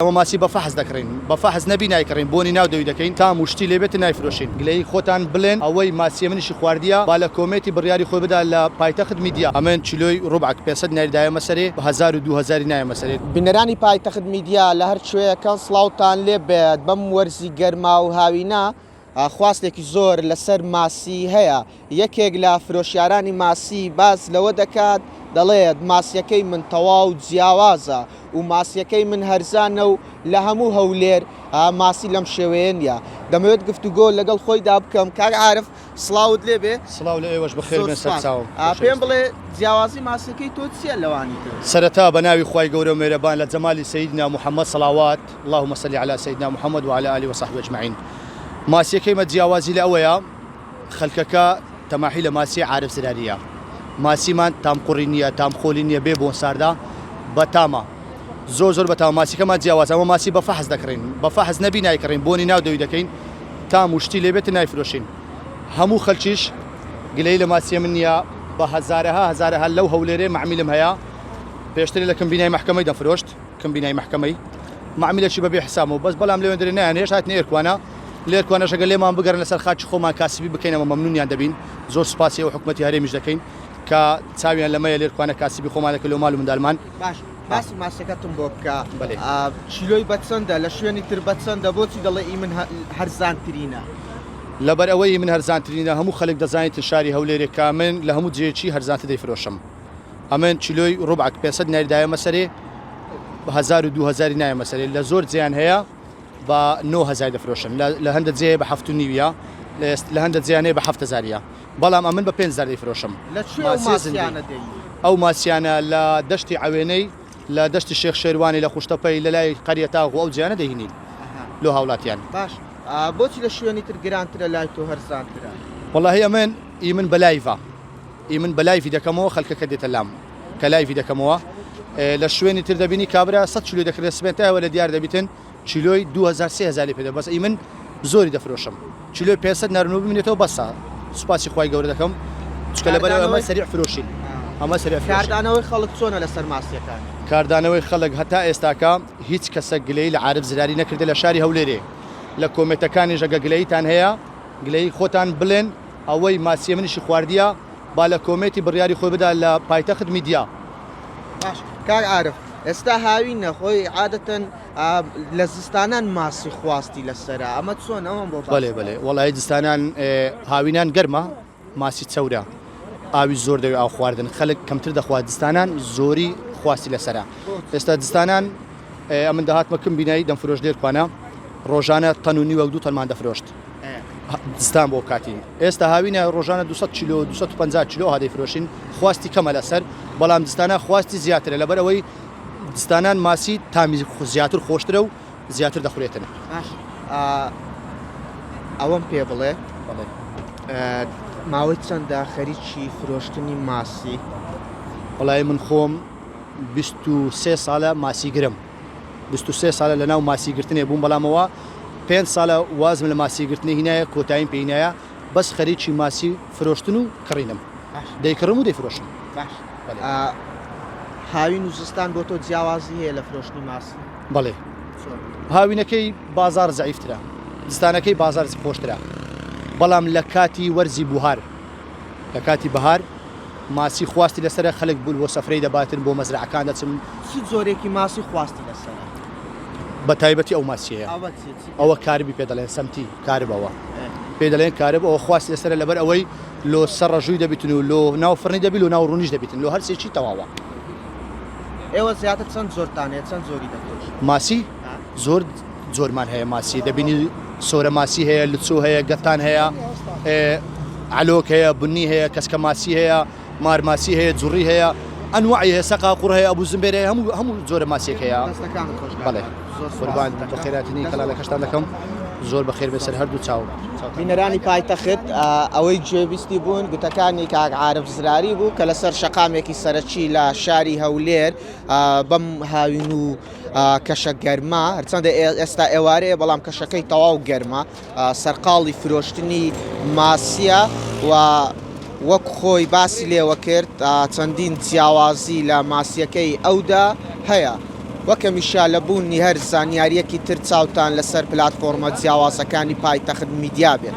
ئەمە ماسی بە فەحز دەکڕین بە فەحز نەبی نایکڕین بۆنی ناو دەوی دەکەین تا مشتی لێبێت نایفرۆشین گلەی خۆتان بڵێن ئەوەی ماسیە منیشی خواردیە با لە کۆمێتی بڕیاری خۆی بدا لە پایتەخت میدیا ئەمن چیلۆی ڕوبعک 500 ناریدایە مەسەرێ بە 1000 و 2000 نایە مەسەرێت بینەرانی پایتەخت میدیا لە هەر شوەیەکە سڵاوتان لێ بێت بەم وەرزی گەرما و هاوینە خواستێکی زۆر لەسەر ماسی هەیە یەکێک لە فرۆشیارانی ماسی باز لەوە دەکات دەڵێت ماسیەکەی من تەواو جیاوازە و ماسیەکەی من هەرزانە و لە هەموو هەولێر ماسی لەم شێوەیە نیە دەمەوێت گفتوگۆ لەگەڵ خۆیدا بکەم کاک عارف سڵاوت لێ بێ سڵاو لە ئێوەش بەخێر بێن سەرچاوم پێم بڵێ جیاوازی ماسیەکەی تۆ چییە لەوانی تر سەرەتا بە ناوی خوای گەورە و مێرەبان لە جەمالی سەیدنا محەممەد سەڵاوات اللهم صل على سيدنا محمد وعلى آله وصحبه أجمعين ماسیەکەیمە جیاوازی لە ئەوەیە خەلکەکە تەماحی لە ماسی عارف زراریە ماسیمان تام قوڕی نییە تام خۆلی نییە بێ بۆ ساردا بە تامە زۆر بەتاوە ماسیەکەمان جیاواز ئەمە ماسی بە فەحز دەکڕین بە فەحز نەبی نایکڕین بۆنی ناو دەوی دەکەین تا مشتی لێبێت نایفرۆشین هەموو خەلکیش گلەی لە ماسیە من نییە بە هەزارەها لەو هەولێرێ معمیلم هەیە پێشتری لە کمبینای محکەمەی دەفرۆشت کمبینای محکەمەی معمیلەکی بەبێ حسام و بەس بەڵام لەوێ درێ نایان هێش هاتنە ئێرکوانە لێرکوانەشەگە لێمان بگەڕن لەسەر خاچ خۆمان کاسبی بکەینەوە مەمنونیان دەبین زۆر سوپاسی و حکومەتی هەرێمیش دەکەین کە چاویان لەمەیە لێرکوانە کاسبی خۆمان دەکەن لە ماڵ و منداڵمان باش باسی ماسیەکەتم بۆ بکە چیلۆی بەچەندە لە شوێنی تر بەچەندە بۆچی دەڵێ ئی من هەرزانترینە لەبەر ئەوەی من هەرزانترینە هەموو خەڵک دەزانێت شاری هەولێرێکا من لە هەموو جێکی هەرزانتر دەیفرۆشم ئەمن چیلۆی ڕوبعک 500 ناریدایە مەسەرێ بە 1000 و 2000 نایە مەسەرێ لە زۆر جیان هەیە بە 9000 دەفرۆشم لە هەندە جێ بە 7.5 لە هەندە جیانەیە بە 7000 بەڵام ئەمن بە 5000 دەیفرۆشم ئەو ماسیانە لە دەشتی عوێنەی لە دەشتی شێخ شێروانی لە خوشتەپەی لە لای قەریەتاغ و ئەو جیانە دەهێنین لۆ هاوڵاتیان باش بۆچی لە شوێنی تر گرانترە لای تۆ هەرزانترە وەڵاهی ئەمن ئیمن بە لایڤە ئیمن بە لایڤی دەکەمەوە خەڵکەکە دێتە لام کە لایڤی دەکەمەوە لە شوێنی تر دەبینی کابرا 100 کیلۆ دەکرێت سبێتەوە لە دیار دەبیتن کیلۆی 2000 پێدا بەس ئیمن زۆری دەفرۆشم کیلۆی 500 نەرنەوە ببینێتەوە بەسە سوپاسی خوای گەورە دەکەم چکە لەبەر ئەمە سەریع فرۆشین ئەمە سەریع کاردانەوەی خەڵک چۆنە لەسەر ماسیەکان کاردانەوەی خەڵک هەتا ئێستاکە هیچ کەسە گلەی لە عارف زراری نەکردە لە شاری هەولێرێ لە کۆمێتەکانی ژەگە گلەیتان هەیە گلەی خۆتان بڵێن ئەوەی ماسیە منیشی خواردیە با لە کۆمێتی بڕیاری خۆی بدا لە پایتەخت میدیا باش کاک عارف ئێستا هاوین نەخۆی عادەتەن لە زستانان ماسی خواستی لەسەرە ئەمە چۆن ئەوم بۆ بڵێ وەڵی زستانان هاوینان گەرمە ماسی چەورە ئاوی زۆر دەوێت ئاو خواردن خەڵک کەمتر دەخوات دستانان زۆری خواستی لەسەرە ئێستا دستانان ئەمن داهاتمە کم بینایی دەمفرۆش لێرکوانە ڕۆژانە تەن و نیوە 2 تەنمان دەفرۆشت دستان بۆ کاتی ئێستا هاوینە ڕۆژانە 200 کیلۆ 250 کیلۆ هادەی فرۆشین خواستی کەمە لەسەر بەڵام دستانە خواستی زیاترە لەبەر ئەوەی دستانان ماسی تامی زیاتر خۆشترە و زیاتر دەخورێتن ئەوەم پێ بڵێ ماوەی چەندە خەریکی فرۆشتنی ماسی وەڵای من خۆم 23 ساڵە ماسی گرم 23 ساڵە لە ناو ماسیگرتنێ بووم بەڵامەوە 5 ساڵە وازم لە ماسیگرتنی هینایە کۆتاییم پێینایە بەس خەریکی ماسی فرۆشتن و کڕینم دەیکڕم و دەیفرۆشم هاوین و زستان بۆ تۆ جیاوازی هەیە لە فرۆشتنی ماسی بەڵێ هاوینەکەی بازار زەعیفترە دستانەکەی بازار خۆشترە بەڵام لە کاتی وەرزی بوهار لە کاتی بەهار ماسی خواستی لەسەر خەڵک بوو بۆ سەفرەی دەباتن بۆ مەزرعەکان دەچم چی جۆرێکی ماسی خواستی لەسەر بە تایبەتی ئەو ماسیەیە ئەوە کاربی پێ دەڵێن سەمتی کاربەوە پێ دەڵێن کارب ئەوە خواستی لەسەر لەبەر ئەوەی لۆ سەر ڕەژووی دەبیتن و لۆ ناو فڕنی دەبی و ناو ڕوونیش دەبیتن لۆ هەرسێکی تەواوە ئێوە زیاتر چەند زۆرتانێت چەند زۆری دەکەوت ماسی زۆرمان هەیە ماسی دەبینی سۆرە ماسی هەیە لچۆ هەیە گەتان هەیە علۆک هەیە بنی هەیە کەسکە ماسی هەیە مارماسی هەیە جوڕی هەیە ئەنواعی هەیە سەقا قوڕ هەیە ئەبوو زنبێر هەیە هەموو جۆرە ماسیێک هەیە بەڵێ قوربان بە خێراتنی کەلالەکەشتان دەکەم زۆر بەخێر بێسەر هەردوو چاو بینەرانی پایتەخت ئەوەی گوێبیستی بوون گوتەکانی کاک عارف زراری بوو کە لەسەر شەقامێکی سەرەکی لە شاری هەولێر بەم هاوین و کەشە گەرما هەرچەندە ئێستا ئێوارەیە بەڵام کەشەکەی تەواو گەرمە سەرقاڵی فرۆشتنی ماسیە و وەک خۆی باسی لێوە کرد چەندین جیاوازی لە ماسیەکەی ئەودا هەیە وەکەمیشا لە بوونی هەر زانیاریەکی تر چاوتان لەسەر پلاتفۆرمە جیاوازەکانی پایتەخت میدیا بێت.